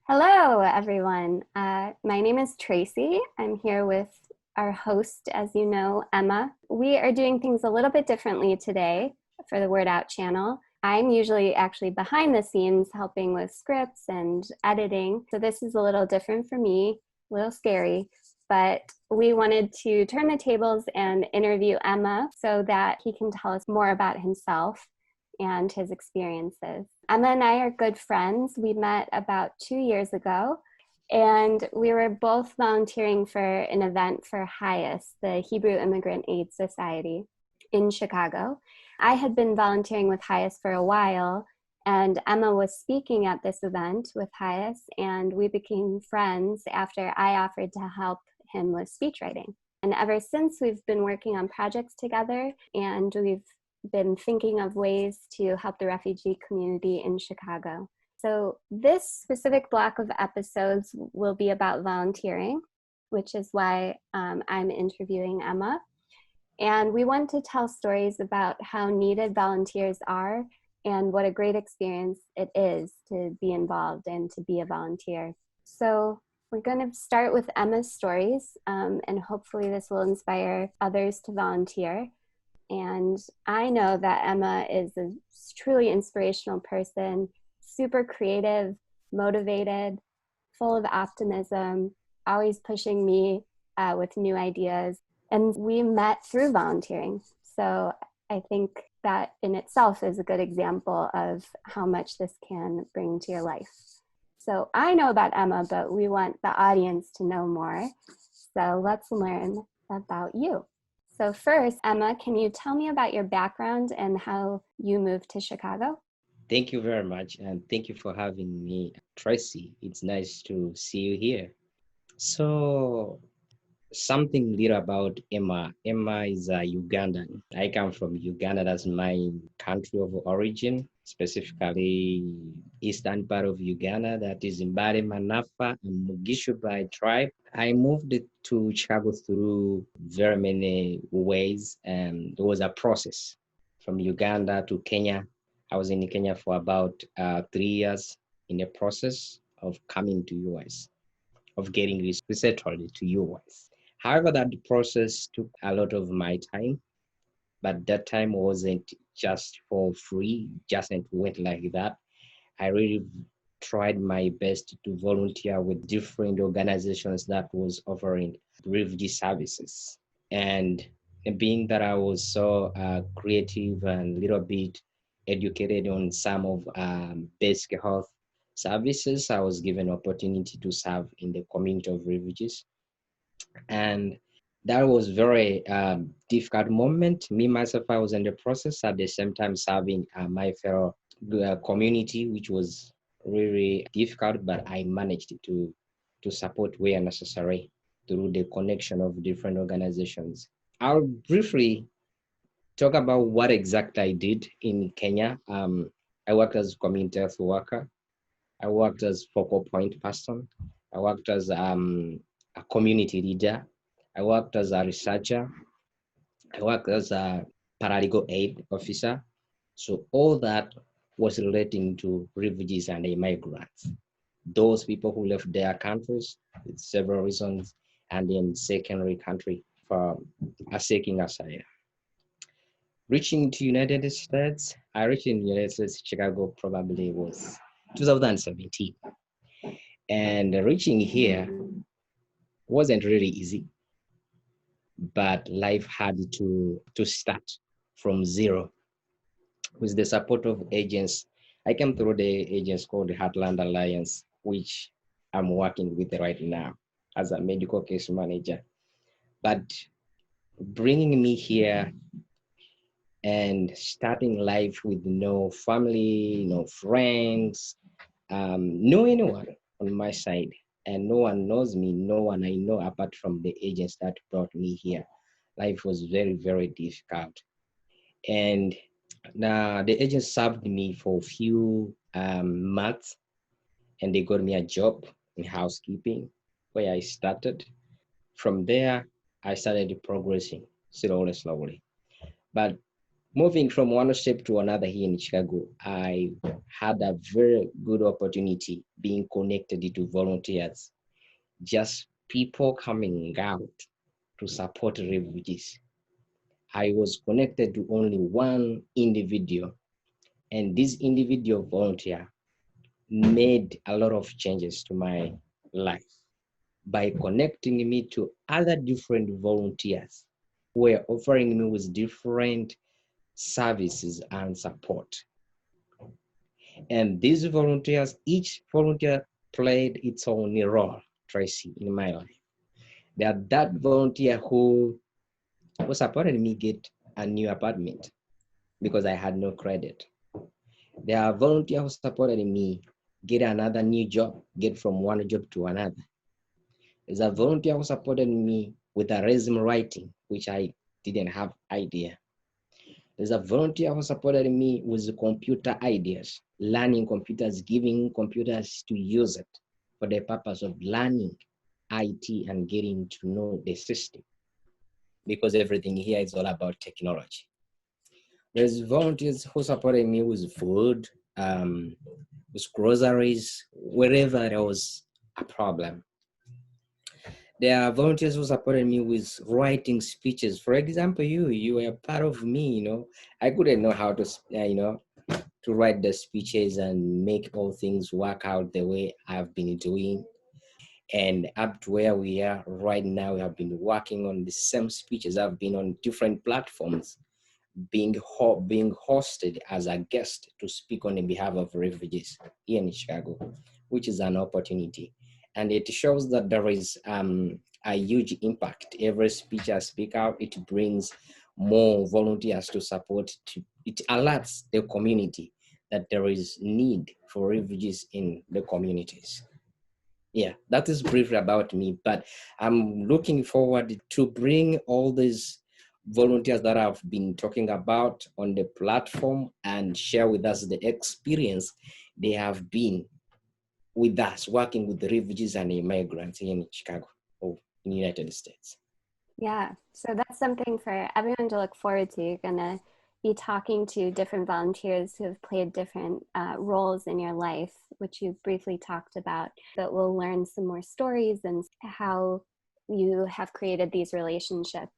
Hello, everyone. My name is Tracy. I'm here with our host, as you know, Emma. We are doing things a little bit differently today for the Word Out channel. I'm usually actually behind the scenes helping with scripts and editing. So this is a little different for me, a little scary, but we wanted to turn the tables and interview Emma so that he can tell us more about himself and his experiences. Emma and I are good friends. We met about 2 years ago, and we were both volunteering for an event for HIAS, the Hebrew Immigrant Aid Society in Chicago. I had been volunteering with HIAS for a while, and Emma was speaking at this event with HIAS, and we became friends after I offered to help him with speech writing. And ever since, we've been working on projects together, and we've been thinking of ways to help the refugee community in Chicago. So this specific block of episodes will be about volunteering, which is why I'm interviewing Emma. And we want to tell stories about how needed volunteers are and what a great experience it is to be involved and to be a volunteer. So we're going to start with Emma's stories, and hopefully this will inspire others to volunteer. And I know that Emma is a truly inspirational person, super creative, motivated, full of optimism, always pushing me with new ideas. And we met through volunteering. So I think that in itself is a good example of how much this can bring to your life. So I know about Emma, but we want the audience to know more. So let's learn about you. So first, Emma, can you tell me about your background and how you moved to Chicago? Thank you very much, and thank you for having me, Tracy. It's nice to see you here. So, something little about Emma. Emma is a Ugandan. I come from Uganda. That's my country of origin, specifically eastern part of Uganda. That is Mbale, Manafa, and Mugishu by tribe. I moved to Chicago through very many ways, and there was a process from Uganda to Kenya. I was in Kenya for about 3 years in the process of coming to US, of getting resettled to US. However, that process took a lot of my time, but that time wasn't just for free, just went like that. I really tried my best to volunteer with different organizations that was offering refugee services. And being that I was so creative and a little bit educated on some of basic health services, I was given opportunity to serve in the community of refugees. And that was very difficult moment. Me, myself, I was in the process at the same time serving my fellow community, which was really difficult, but I managed to support where necessary through the connection of different organizations. I'll briefly talk about what exactly I did in Kenya. I worked as a community health worker. I worked as focal point person. I worked as a community leader. I worked as a researcher. I worked as a paralegal aid officer. So all that was relating to refugees and immigrants. Those people who left their countries with several reasons and in secondary country for seeking asylum. Reaching to United States, I reached in United States, Chicago probably was 2017. And reaching here wasn't really easy, but life had to start from zero with the support of agents. I came through the agents called the Heartland Alliance, which I'm working with right now as a medical case manager. But bringing me here and starting life with no family, no friends, no anyone on my side, and no one knows me, no one I know apart from the agents that brought me here. Life was very, very difficult. And now the agents served me for a few months, and they got me a job in housekeeping where I started. From there, I started progressing slowly, slowly. But moving from one step to another here in Chicago, I had a very good opportunity being connected to volunteers, just people coming out to support refugees. I was connected to only one individual, and this individual volunteer made a lot of changes to my life by connecting me to other different volunteers who were offering me with different services and support. And these volunteers, each volunteer played its own role, Tracy, in my life. There are that volunteer who supported me get a new apartment because I had no credit. There are volunteers who supported me get another new job, get from one job to another. There's a volunteer who supported me with a resume writing, which I didn't have idea. There's a volunteer who supported me with computer ideas, learning computers, giving computers to use it for the purpose of learning IT and getting to know the system, because everything here is all about technology. There's volunteers who supported me with food, with groceries, wherever there was a problem. There are volunteers who supported me with writing speeches. For example, you were part of me, I couldn't know how to, to write the speeches and make all things work out the way I've been doing. And up to where we are right now, we have been working on the same speeches. I've been on different platforms, being hosted as a guest to speak on the behalf of refugees here in Chicago, which is an opportunity. And it shows that there is a huge impact. Every speech I speak out, it brings more volunteers to support. It alerts the community that there is need for refugees in the communities. Yeah, that is briefly about me, but I'm looking forward to bring all these volunteers that I've been talking about on the platform and share with us the experience they have been with us working with the refugees and immigrants here in Chicago or in the United States. Yeah, so that's something for everyone to look forward to. You're going to be talking to different volunteers who have played different roles in your life, which you've briefly talked about, but we'll learn some more stories and how you have created these relationships